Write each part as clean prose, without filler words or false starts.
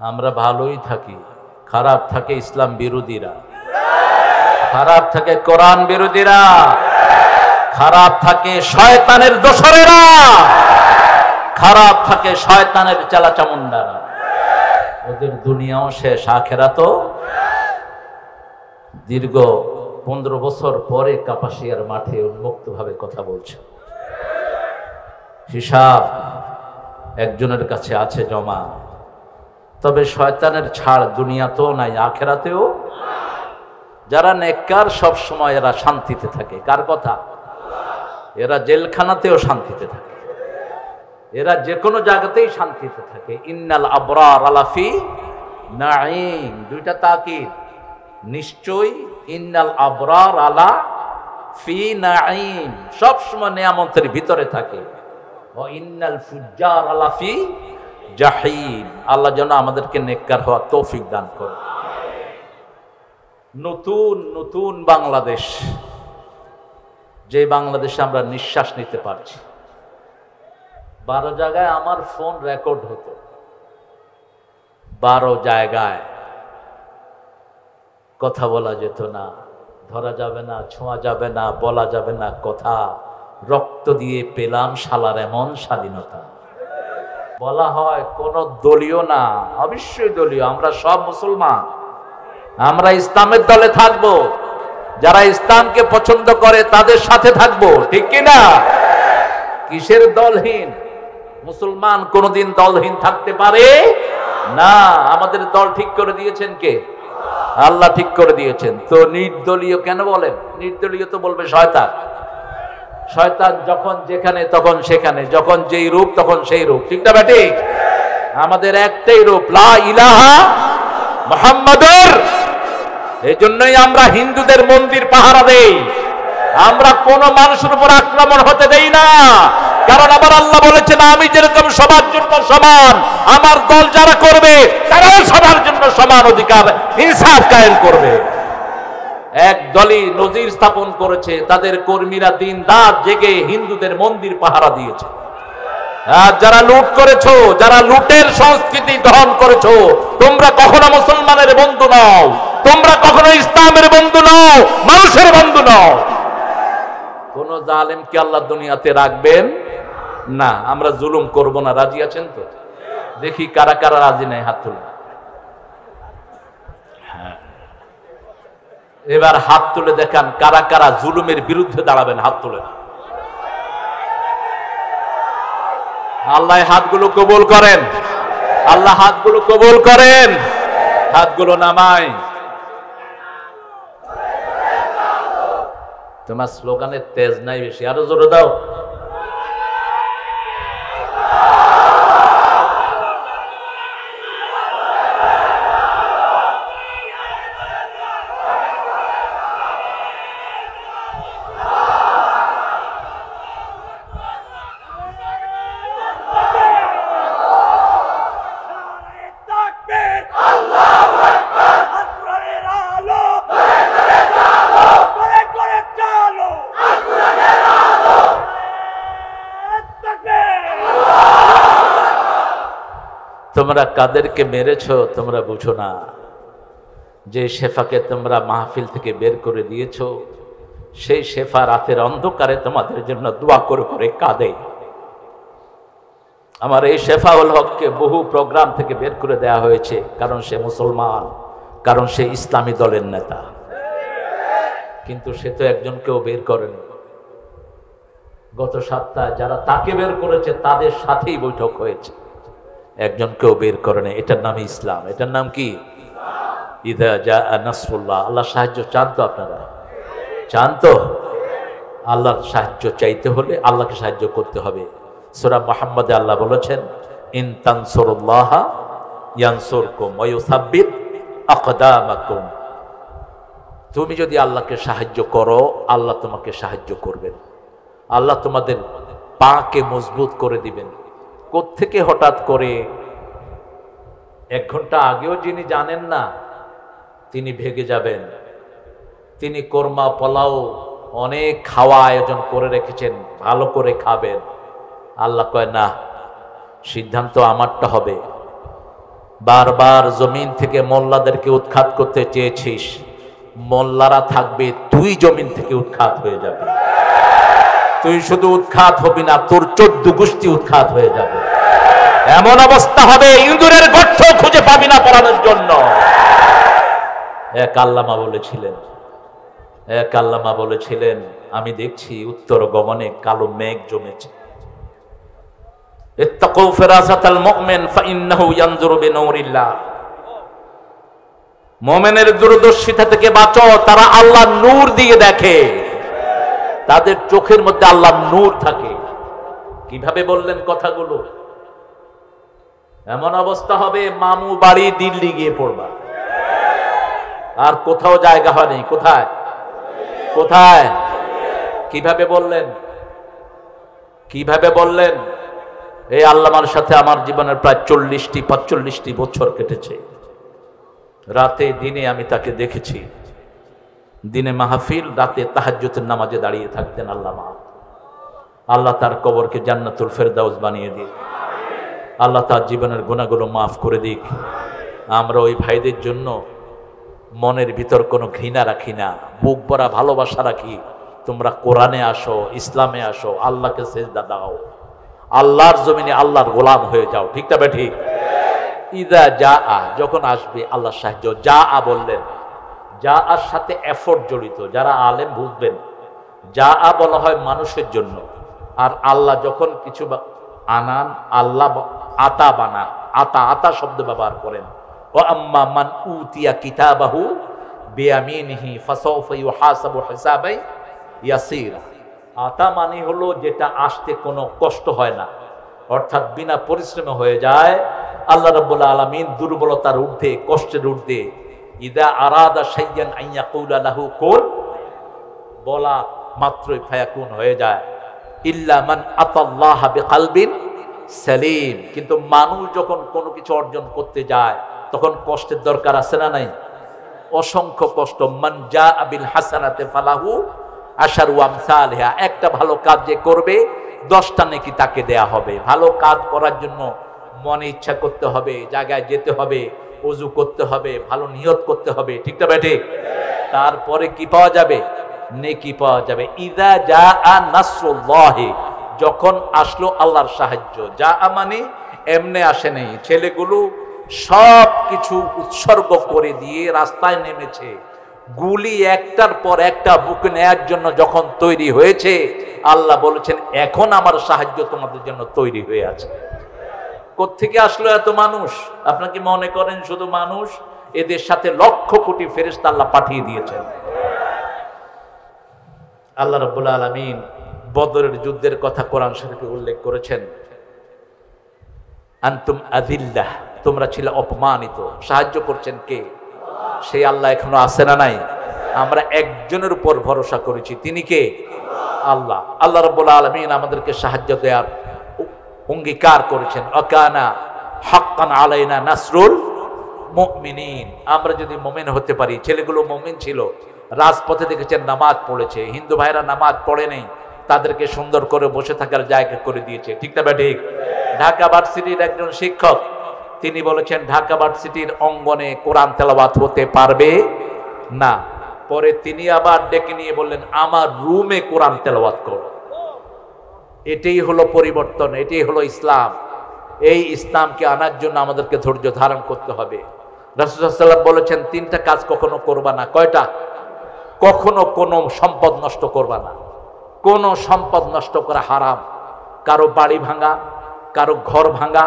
আমরা ভালোই থাকি, খারাপ থাকে ইসলাম বিরোধীরা, খারাপ থাকে কোরআন বিরোধীরা, খারাপ থাকে শয়তানের দোসরেরা, খারাপ থাকে শয়তানের চালাচামুন্ডারা। ওদের দুনিয়াও শেষ, আখেরাতও। দীর্ঘ 15 বছর পরে কাপাসিয়ার মাঠে উন্মুক্ত ভাবে কথা বলছে। হিসাব একজনের কাছে আছে জমা। তবে শয়তানের ছাড় দুনিয়াতেও নাই, আখেরাতেও। যারা নেককার সব সময় এরা শান্তিতে থাকে। কার কথা? এরা জেলখানাতেও শান্তিতে থাকে, এরা যে কোনো জায়গাতেই শান্তিতে থাকে। ইন্নাল আবরার আলাফি নাঈম, দুইটা তাকিদ। নিশ্চয় ইন্নাল আবরার আলা ফি নাঈম, সব সময় নিয়ামতের ভিতরে থাকে। ও ইন্নাল ফুজ্জার আলা ফি জাহিম। আল্লাহ যেন আমাদেরকে নেককার হওয়ার তৌফিক দান করে। নতুন নতুন বাংলাদেশ, যে বাংলাদেশে আমরা নিঃশ্বাস নিতে পারছি। 12 জায়গায় আমার ফোন রেকর্ড হতো, 12 জায়গায় কথা বলা যেত না, ধরা যাবে না, ছোঁয়া যাবে না, বলা যাবে না কথা। রক্ত দিয়ে পেলাম শালার এমন স্বাধীনতা। বলা হয় কোন দলীয় না, অবশ্যই দলীয়। আমরা সব মুসলমান, আমরা ইসলামের দলে থাকবো। যারা ইসলামকে পছন্দ করে তাদের সাথে থাকবো, ঠিক কিনা? কিসের দলহীন? মুসলমান কোনদিন দলহীন থাকতে পারে না। আমাদের দল ঠিক করে দিয়েছেন কে? আল্লাহ ঠিক করে দিয়েছেন। তো নির্দলীয় কেন বলেন? নির্দলীয় তো বলবে শয়তান। শয়তান যখন যেখানে তখন সেখানে, যখন যেই রূপ তখন সেই রূপ, ঠিক না বেটি? আমাদের একটাই রূপ, লা ইলাহা মুহাম্মাদুর। এই জন্যই আমরা হিন্দুদের মন্দির পাহারা দেই। আমরা কোন মানুষের উপর আক্রমণ হতে দেই না, কারণ আমার আল্লাহ বলেছেন আমি যেরকম সবার জন্য সমান, আমার দল যারা করবে তারাও সবার জন্য সমান অধিকার ইনসাফ কায়েম করবে। এক দলই নজির স্থাপন করেছে, তাদের কর্মীরা দিন রাত জেগে হিন্দুদের মন্দির পাহারা দিয়েছে। আর যারা লুট করেছো, যারা লুটের সংস্কৃতি দহন করেছো, তোমরা কখনো মুসলমানের বন্ধু নও, তোমরা কখনো ইসলামের বন্ধু নও, মানুষের বন্ধু নও। কোন জালেমকে আল্লাহ দুনিয়াতে রাখবেন না। আমরা জুলুম করব না, রাজি আছেন তো? দেখি কারা কারা রাজি নাই, হাত তুলে। এবার হাত তুলে দেখান কারা কারা জুলুমের বিরুদ্ধে দাঁড়াবেন, হাত তুলে। আল্লাহ হাতগুলো কবুল করেন, আল্লাহ হাতগুলো কবুল করেন। হাতগুলো নামাই। তোমার স্লোগানের তেজ নাই বেশি, আরো জোরে দাও। তোমরা কাদেরকে মেরেছো তোমরা বুঝো না। যে শেফাকে তোমরা মাহফিল থেকে বের করে দিয়েছো, সেই শেফা রাতের অন্ধকারে তোমাদের জন্য দোয়া করে করে কাঁদে। আমার এই শেফাউল হককে বহু প্রোগ্রাম থেকে বের করে দেয়া হয়েছে, কারণ সে মুসলমান, কারণ সে ইসলামী দলের নেতা। কিন্তু সে তো একজনকেও বের করেনি। গত সপ্তাহে যারা তাকে বের করেছে তাদের সাথেই বৈঠক হয়েছে, একজনকেও বের করে নেই। এটার নাম ইসলাম। এটার নাম কি? ইদা জাআ নাসরুল্লাহ। আল্লাহ সাহায্য চান তো? আপনারা চান তো? আল্লাহর সাহায্য চাইতে হলে আল্লাহকে সাহায্য করতে হবে। সূরা মুহাম্মাদে আল্লাহ বলেছেন, ইন তানসুরুল্লাহ ইয়ানসুরকুম ওয়া ইউসাব্বিত আকদামাকুম। তুমি যদি আল্লাহকে সাহায্য করো, আল্লাহ তোমাকে সাহায্য করবেন। আল্লাহ তোমাদের পাকে মজবুত করে দিবেন। কোত্থেকে হঠাৎ করে 1 ঘন্টা আগেও যিনি জানেন না তিনি ভেগে যাবেন। তিনি কোরমা পোলাও অনেক খাওয়া আয়োজন করে রেখেছেন, ভালো করে খাবেন। আল্লাহ কয় না, সিদ্ধান্ত আমারটা হবে। বারবার জমিন থেকে মোল্লাদেরকে উৎখাত করতে চেয়েছিস, মোল্লারা থাকবে, তুই জমিন থেকে উৎখাত হয়ে যাবে। তুই শুধু উৎখাত হবি না, তোর 14 গোষ্ঠী উৎখাত হয়ে যাবে। এমন অবস্থা হবে ইঁদুরের গর্ত খুঁজে পাবি না পড়ানোর জন্য। এক আল্লামা বলেছিলেন, আমি দেখছি উত্তর গগনে কালো মেঘ জমেছে। ইত্তাকু ফিরাসাতাল মুমিন ফাইন্নাহু ইয়ানজুরু বিনূরিল্লাহ। মুমিনের দূরদর্শিতা থেকে বাঁচো, তারা আল্লাহর নূর দিয়ে দেখে, তাদের চোখের মধ্যে আল্লাহর নূর থাকে। কিভাবে বললেন কথাগুলো? এমন অবস্থা হবে মামু বাড়ি দিল্লি গিয়ে পড়বা, আর কোথাও জায়গা হয়নি। কোথায় কোথায়? কিভাবে বললেন? কিভাবে বললেন? এই আল্লামার সাথে আমার জীবনের প্রায় 40-45টি বছর কেটেছে। রাতে দিনে আমি তাকে দেখেছি। দিনে মাহফিল, রাতে তাহাজ্জুদের নামাজে দাঁড়িয়ে থাকতেন আল্লামা। আল্লাহ তার কবরকে জান্নাতুল ফেরদাউস বানিয়ে দিক। আল্লাহ তার জীবনের গুনাহগুলো মাফ করে দিক। আমরা ওই ভাইদের জন্য মনের ভিতর কোনো ঘৃণা রাখি না, বুক ভরা ভালোবাসা রাখি। তোমরা কোরআনে আসো, ইসলামে আসো, আল্লাহকে সেজদা দাও, আল্লাহর জমিনে আল্লাহর গোলাম হয়ে যাও। ঠিক না ঠিক? ইদা যা আ, যখন আসবে আল্লাহর সাহায্য। যা আ বললেন, যা আর সাথে এফোর্ট জড়িত, যারা আলেম বুঝবেন। যা আ বলা হয় মানুষের জন্য, আর আল্লাহ যখন কিছু আনান, আল্লাহ আতা বানান, আতা শব্দ ব্যবহার করেন। ও আম্মা মান উতিয়া কিতাবাহু বিয়ামিনিহি ফাসাউফা ইউহাসাবু হিসাবাই ইয়াসীরা। আতা মানে হলো যেটা আসতে কোনো কষ্ট হয় না, অর্থাৎ বিনা পরিশ্রমে হয়ে যায়। আল্লাহ রাব্বুল আলামিন দুর্বলতার ঊর্ধ্বে, কষ্টের ঊর্ধ্বে, ইদা আরাদা শাইয়ান আন ইয়াকুলা লাহু কুন, বলা মাত্রই ফায়াকুন হয়ে যায়। ইল্লা মান আতাল্লাহা বিকলবিন সালিম। কিন্তু মানুষ যখন কোনো কিছু অর্জন করতে যায় তখন কষ্টের দরকার আছে না নাই? অসংখ্য কষ্ট। মান জাআ বিল হাসানাতি ফালাহু আশারু আমসালিহা। একটা ভালো কাজ যে করবে 10টা নেকি তাকে দেয়া হবে। ভালো কাজ করার জন্য মনে ইচ্ছা করতে হবে, জায়গায় যেতে হবে, ওযু করতে হবে, ভালো নিয়ত করতে হবে। ঠিক না ঠিক? তারপরে কি পাওয়া যাবে? নেকি পাওয়া যাবে। ইযা জাআ নাসরুল্লাহি, যখন আসলো আল্লাহর সাহায্য। যা মানে এমনি আসে নেই। ছেলেগুলো সব কিছু উৎসর্গ করে দিয়ে রাস্তায় নেমেছে। গুলি একটার পর একটা বুকে নেয়ার জন্য যখন তৈরি হয়েছে, আল্লাহ বলেছেন এখন আমার সাহায্য তোমাদের জন্য তৈরি হয়ে আছে। কোত্থেকে আসলো এত মানুষ? আপনাকে মনে করেন শুধু মানুষ? এদের সাথে লক্ষ কোটি ফেরেশতা আল্লাহ পাঠিয়ে দিয়েছেন। আল্লাহ রাব্বুল আলামিন বদরের যুদ্ধের কথা কোরআন শরীফে উল্লেখ করেছেন। আনতুম আযিল্লাহ, তোমরা ছিলে অপমানিত। সাহায্য করছেন কে? সেই আল্লাহ এখনো আছে না নাই? আমরা একজনের উপর ভরসা করেছি, তিনি কে? আল্লাহ। আল্লাহ রাব্বুল আলামিন আমাদেরকে সাহায্য দেওয়ার অঙ্গীকার করেছেন। আকানা হাক্কান আলাইনা নাসরুল মুমিনিন। আমরা যদি মুমিন হতে পারি, ছেলেগুলো মুমিন ছিল, রাজপথে দেখেছেন নামাজ পড়েছে। হিন্দু ভাইরা নামাজ পড়ে নেই, তাদেরকে সুন্দর করে বসে থাকার জায়গা করে দিয়েছে। ঠিক না ঠিক? ঢাকা ভার্সিটির একজন শিক্ষক তিনি বলেছেন ঢাকা ভার্সিটির অঙ্গনে কোরআন তেলাওয়াত হতে পারবে না। পরে তিনি আবার ডেকে নিয়ে বললেন আমার রুমে কোরআন তেলাওয়াত করো। এটাই হলো পরিবর্তন, এটাই হলো ইসলাম। এই ইসলামকে আনার জন্য আমাদেরকে ধৈর্য ধারণ করতে হবে। রাসূল সাল্লাল্লাহু আলাইহি ওয়াসাল্লাম বলেছেন তিনটা কাজ কখনো করবা না। কয়টা? কখনো কোনো সম্পদ নষ্ট করবা না। কোনো সম্পদ নষ্ট করা হারাম। কারো বাড়ি ভাঙা, কারো ঘর ভাঙা,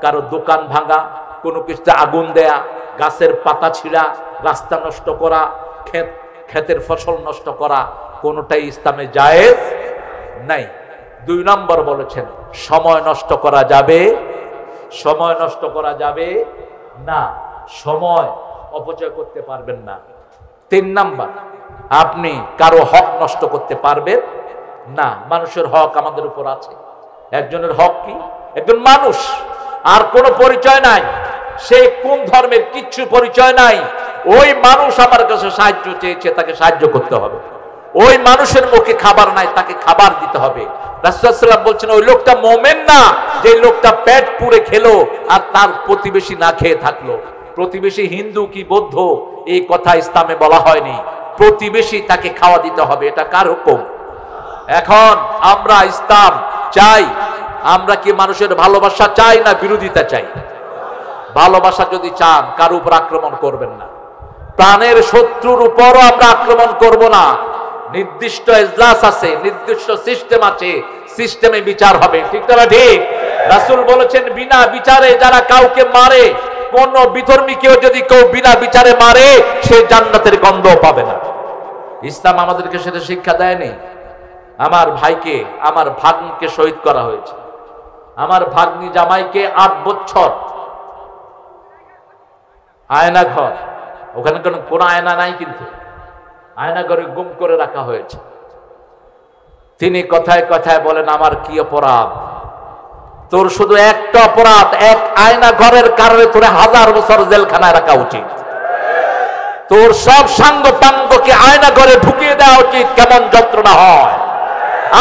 কারো দোকান ভাঙা, কোনো কিছুতে আগুন দেয়া, গাছের পাতা ছিঁড়া, রাস্তা নষ্ট করা, ক্ষেতের ফসল নষ্ট করা, কোনোটাই ইসলামে জায়েজ নাই। 2 নম্বর বলেছেন সময় নষ্ট করা যাবে, সময় নষ্ট করা যাবে না, সময় অপচয় করতে পারবেন না। 3 নম্বর আপনি কারো হক নষ্ট করতে পারবেন না। মানুষের হক আমাদের উপর আছে। একজনের হক কি? একজন মানুষ, আর কোনো পরিচয় নাই, সে কোন ধর্মের কিচ্ছু পরিচয় নাই। ওই মানুষ আমার কাছে সাহায্য চেয়েছে, তাকে সাহায্য করতে হবে। ওই মানুষের মুখে খাবার নাই, তাকে খাবার দিতে হবে। রাসূলুল্লাহ সাল্লাল্লাহু আলাইহি ওয়াসাল্লাম বলছেন ওই লোকটা মুমিন না যে লোকটা পেট পুরে খেলো আর তার প্রতিবেশী না খেয়ে থাকলো। প্রতিবেশী হিন্দু কি বৌদ্ধ এই কথা ইসলামে বলা হয়নি, প্রতিবেশী তাকে খাওয়া দিতে হবে, এটা কার হুকুম? এখন আমরা ইসলাম চাই, আমরা কি মানুষের ভালোবাসা চাই না বিরোধিতা চাই? ভালোবাসা যদি চান কার উপর আক্রমণ করবেন না, প্রাণের শত্রুর উপরও আমরা আক্রমণ করব না। নির্দিষ্ট এজলাস আছে, নির্দিষ্ট সিস্টেম আছে, সিস্টেমে বিচার হবে, ঠিক না? ঠিক। রাসূল বলেছেন বিনা বিচারে যারা কাউকে মারে, কোন বিধর্মী কেউ যদি কেউ বিনা বিচারে মারে সে জান্নাতের গন্ধ পাবে না। ইসলাম আমাদেরকে সেটা শিক্ষা দেয়নি। আমার ভাইকে, আমার ভাগ্নিকে শহীদ করা হয়েছে। আমার ভাগ্নি জামাইকে 8 বছর আয়না ঘর, ওখানে কোনো আয়না নাই, কিন্তু আয়না ঘরে গুম করে রাখা হয়েছে। তিনি কথায় কথায় বলেন আমার কি অপরাধ? তোর শুধু একটা অপরাধ, এক আয়না ঘরের কারণে তোর 1000 বছর জেলখানায় রাখা উচিত। তোর সব সাঙ্গ পাঙ্গকে আয়না ঘরে ঢুকিয়ে দেওয়া উচিত। কেমন যন্ত্রণা হয়!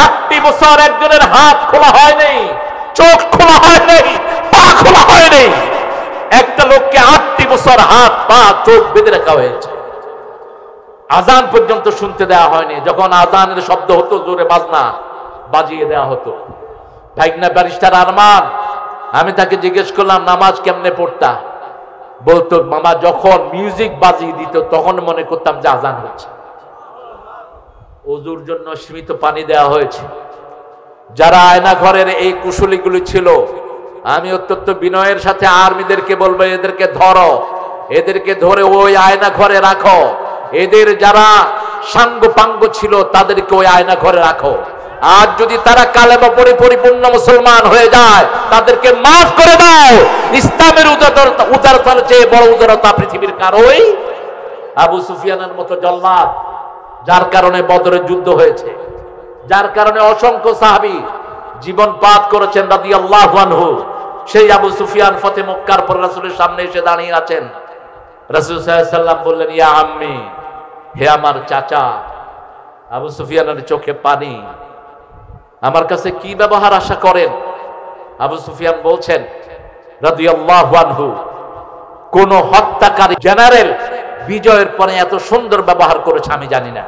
8টি বছর একজনের হাত খোলা হয়নি, চোখ খোলা হয়নি, পা খোলা হয়নি। একটা লোককে 8টি বছর হাত পা চোখ বেঁধে রাখা হয়েছে। আজান পর্যন্ত শুনতে দেওয়া হয়নি। যখন আজানের শব্দ হতো জোরে বাজনা বাজিয়ে দেওয়া হতো। ভাইগনা ব্যারিস্টার আরমান, আমি তাকে জিজ্ঞেস করলাম নামাজ কেমনে পড়তা? বলতো মামা যখন মিউজিক বাজিয়ে দিত তখন মনে করতাম যে আজান হচ্ছে। ওযুর জন্য সীমিত পানি দেওয়া হয়েছে। যারা আয়না ঘরের এই কুশলীগুলি ছিল, আমি অত্যন্ত বিনয়ের সাথে আর্মিদেরকে বলবো এদেরকে ধরো, এদেরকে ধরে ওই আয়না ঘরে রাখো। এদের যারা সাঙ্গ পাঙ্গ ছিল তাদেরকে ওই আয়না ঘরে রাখো। আর যদি তারা কালেমা পড়ে পরিপূর্ণ মুসলমান হয়ে যায় তাদেরকে মাফ করে দাও। ইসলামের উদারতার চেয়ে বড় উদারতা পৃথিবীর কারোই। আবু সুফিয়ানের মতো জল্লাদ, যার কারণে বদরের যুদ্ধ হয়েছে, যার কারণে অসংখ্য সাহাবী জীবন পাত করেছেন রাদিয়াল্লাহু আনহু, সেই আবু সুফিয়ান ফতে মক্কার পর রাসূলের সামনে এসে দাঁড়িয়ে আছেন। রাসূল সাল্লাল্লাহু আলাইহি ওয়াসাল্লাম বললেন ইয়া আম্মি, হে আমার চাচা। আবু সুফিয়ানের চোখে পানি। আমার কাছে কি ব্যবহার আশা করেন? আবু সুফিয়ান বলছেন রাদিয়াল্লাহু আনহু, কোন হত্যাকারী জেনারেল বিজয়ের পরে এত সুন্দর ব্যবহার করেছে আমি জানি না।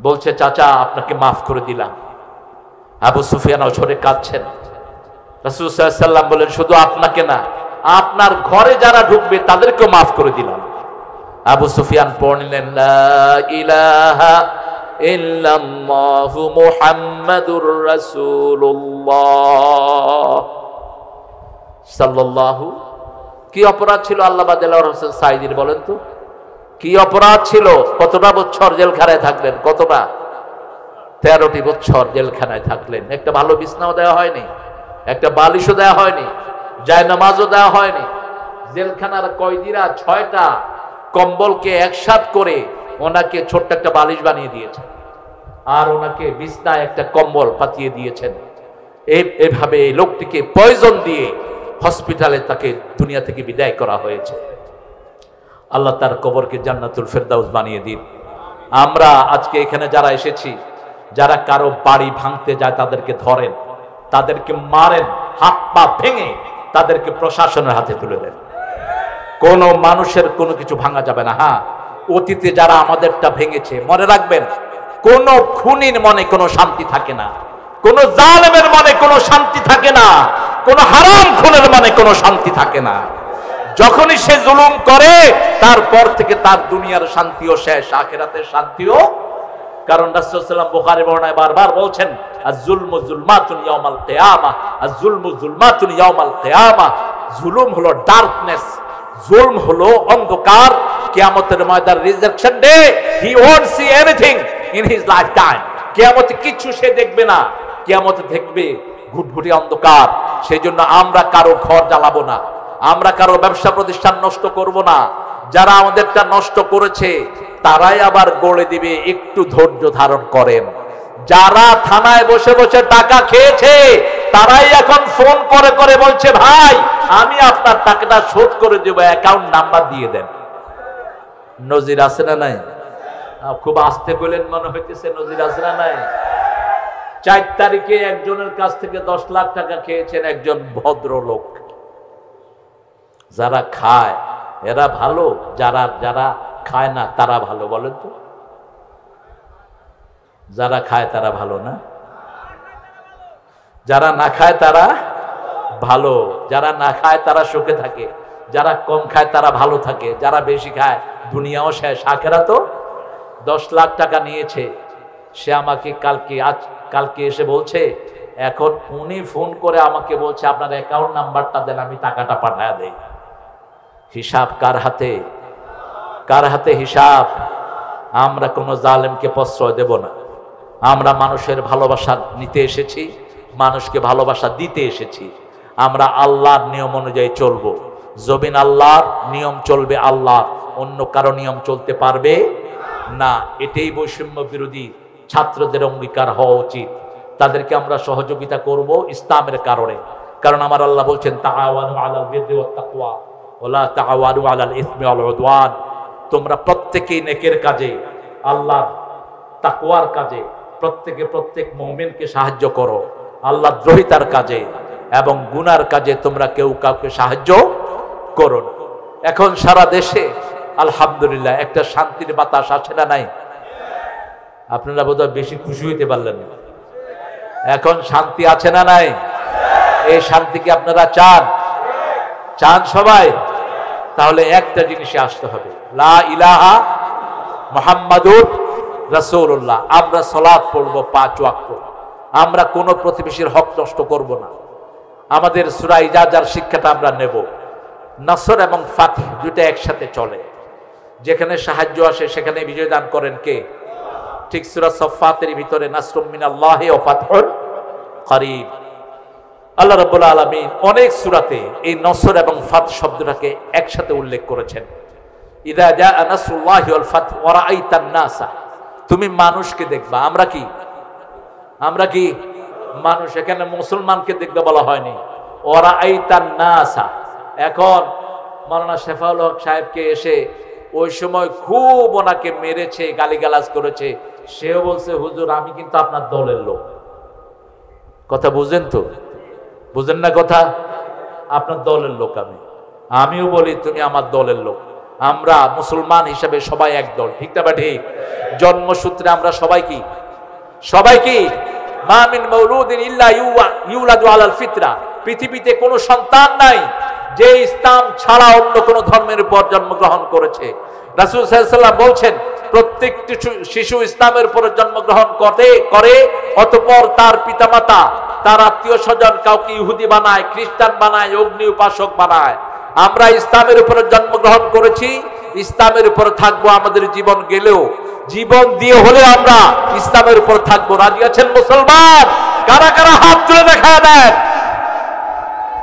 বলছে চাচা আপনাকে মাফ করে দিলাম। আবু সুফিয়ান ঝরে কাঁদছেন। রাসূল সাল্লাল্লাহু আলাইহি ওয়াসাল্লাম বলেন শুধু আপনাকে না, আপনার ঘরে যারা ঢুকবে তাদেরকেও মাফ করে দিলাম। আবু সুফিয়ান পড়লেন লা ইলাহা ইল্লাল্লাহু মুহাম্মাদুর রাসূলুল্লাহ সাল্লাল্লাহু। কি অপরাধ ছিল আল্লামা দেলোয়ার হোসেন সাঈদীর? বলেন তো কি অপরাধ ছিল? কতটা বছর জেলখানায় থাকলেন? কতটা? 13টি বছর জেলখানায় থাকলেন। একটা ভালো বিছনাও দেওয়া হয়নি, একটা বালিশও দেওয়া হয়নি, জায়নামাজও দেওয়া হয়নি। জেলখানার কয়েদিরা 6টা কম্বলকে একসাথ করে ওনাকে ছোট্ট একটা বালিশ বানিয়ে দিয়েছেন, আর ওনাকে বিছনায় একটা কম্বল পাতিয়ে দিয়েছেন। এভাবে এই লোকটিকে পয়জন দিয়ে হসপিটালে তাকে দুনিয়া থেকে বিদায় করা হয়েছে। আল্লাহ তার কবরকে জান্নাতুল ফেরদাউস বানিয়ে দিন। আমরা আজকে এখানে যারা এসেছি, যারা কারো বাড়ি ভাঙতে যায় তাদেরকে ধরেন, তাদেরকে মারেন, হাত পা ভেঙে তাদেরকে প্রশাসনের হাতে তুলে দেন। কোন মানুষের কোনো কিছু ভাঙা যাবে না। হ্যাঁ, অতীতে যারা আমাদেরটা ভেঙেছে মনে রাখবেন, কোন খুনির মনে কোনো শান্তি থাকে না, কোন জালেমের মনে কোনো শান্তি থাকে না, কোন হারাম খুনের মনে কোনো শান্তি থাকে না। যখনই সে জুলুম করে তারপর থেকে তার দুনিয়ার শান্তিও শেষ, আখিরাতের শান্তিও। কারণ রাসূল সাল্লাল্লাহু আলাইহি ওয়াসাল্লাম বুখারী বর্ণনায় বারবার বলছেন আয-যুলমু যুলমাতুন ইয়াউমাল কিয়ামাহ, আয-যুলমু যুলমাতুন ইয়াউমাল কিয়ামাহ। জুলুম হলো ডার্কনেস, জুলম হলো অন্ধকার। কিয়ামতের ময়দান rejection day, he won't see anything in his life time. কিয়ামতে কিছু সে দেখবে না, কিয়ামতে দেখবে ঘুটঘুটি অন্ধকার। সেজন্য আমরা কারো ঘর জ্বালাবো না, আমরা কারো ব্যবসা প্রতিষ্ঠান নষ্ট করব না। যারা আমাদেরটা নষ্ট করেছে তারাই আবার গড়ে দিবে, একটু ধৈর্য ধারণ করেন। যারা থানায় বসে বসে টাকা খেয়েছে তারাই এখন ফোন করে করে বলছে ভাই আমি আপনার টাকাটা শোধ করে দেব, অ্যাকাউন্ট নাম্বার দিয়ে দেন। নজির আছে না নাই? খুব আস্তে বলেন মনে হইতেছে, নজির আসরা নাই। 4 তারিখে একজনের কাছ থেকে 10 লাখ টাকা খেয়েছেন একজন ভদ্রলোক। যারা খায় এরা ভালো, যারা খায় না তারা ভালো? বলেন তো, যারা খায় তারা ভালো না? যারা না খায় তারা ভালো। যারা না খায় তারা সুখে থাকে, যারা কম খায় তারা ভালো থাকে, যারা বেশি খায় দুনিয়াও শেষ, আখেরাতও। 10 লাখ টাকা নিয়েছে সে। আমাকে কালকে এসে বলছে, এখন উনি ফোন করে আমাকে বলছে আপনার অ্যাকাউন্ট নাম্বারটা দেন, আমি টাকাটা পাঠায় দেই। হিসাব কার হাতে? কার হাতে হিসাব? আমরা কোনো জালেমকে প্রশ্রয় দেব না। আমরা মানুষের ভালোবাসা নিতে এসেছি, মানুষকে ভালোবাসা দিতে এসেছি। আমরা আল্লাহর নিয়ম অনুযায়ী চলবো। জমিন আল্লাহর, নিয়ম চলবে আল্লাহর, অন্য কারো নিয়ম চলতে পারবে না। এটাই বৈষম্য বিরোধী ছাত্রদের অঙ্গীকার হওয়া উচিত। তাদেরকে আমরা সহযোগিতা করব ইসলামের কারণে। কারণ আমার আল্লাহ বলছেন, তাআওয়ানু আলাল বিররি ওয়াত তাকওয়া ওয়ালা তাআওয়ানু আলাল ইসমি ওয়াল উদওয়ান। তোমরা প্রত্যেকেই নেকের কাজে, আল্লাহর তাকওয়ার কাজে প্রত্যেক মুমিনকে সাহায্য করো, আল্লাহ দ্রোহিতার কাজে এবং গুনার কাজে তোমরা কেউ কাউকে সাহায্য করো না। এখন সারা দেশে আলহামদুলিল্লাহ একটা শান্তির বাতাস আছে না নাই? আপনারা বোধহয় বেশি খুশি হইতে পারলেন না। এখন শান্তি আছে না নাই? এই শান্তিকে আপনারা চান সবাই? তাহলে একটা জিনিসে আসতে হবে, লা ইলাহা মুহাম্মাদুর রাসূলুল্লাহ। আমরা সালাত পড়ব 5 ওয়াক্ত। আমরা কোন প্রতিবেশীর হক নষ্ট করব না। আমাদের সূরা ইজাজার শিক্ষাটা আমরা নেব। নসর এবং ফাতহ দুটো একসাথে চলে। যেখানে সাহায্য আসে সেখানে বিজয় দান করেন কে? ঠিক সূরা সাফফাতের ভিতরে নাসরুম মিনাল্লাহি ওয়া ফাতহুন করিব। আল্লাহ রাব্বুল আলামিন অনেক সূরাতে এই নসর এবং ফাতহ শব্দটাকে একসাথে উল্লেখ করেছেন। ইযা জাআ নাসরুল্লাহি ওয়াল ফাতহু ওয়া রাআইতান নাসা। তুমি মানুষকে দেখবা। আমরা কি মানুষ? এখানে মুসলমানকে দেখবে বলা হয়নি, ওয়া রাআইতান নাসা। এখন মাওলানা শেফাউল হক সাহেবকে এসে ওই সময় খুব ওনাকে মেরেছে, গালিগালাজ করেছে। সেও বলছে, হুজুর আমি কিন্তু আপনার দলের লোক। কথা বুঝেন তো? বুঝেন না কথা? আপনার দলের লোক আমিও বলি তুমি আমার দলের লোক। আমরা মুসলমান হিসেবে সবাই এক দল, ঠিক না? ঠিক। জন্মসূত্রে আমরা সবাই কি মা মিন মাউলুদিন ইল্লা ইউলাদু আলাল ফিতরা। পৃথিবীতে কোনো সন্তান নাই যে ইসলাম ছাড়া অন্য কোন ধর্মের উপর জন্মগ্রহণ করেছে। রাসূল সাল্লাল্লাহু আলাইহি ওয়াসাল্লাম বলছেন, প্রত্যেকটি শিশু ইসলামের উপর জন্মগ্রহণ করে, অতঃপর তার পিতামাতা, তার আত্মীয় স্বজন কাউকে ইহুদি বানায়, খ্রিস্টান বানায়, অগ্নি উপাসক বানায়। আমরা ইসলামের উপর জন্মগ্রহণ করেছি, ইসলামের উপর থাকবো। আমাদের জীবন গেলেও, জীবন দিয়ে হলেও আমরা ইসলামের উপর থাকবো। রাজি আছেন মুসলমান? কারা কারা হাত তুলে দেখা দেন?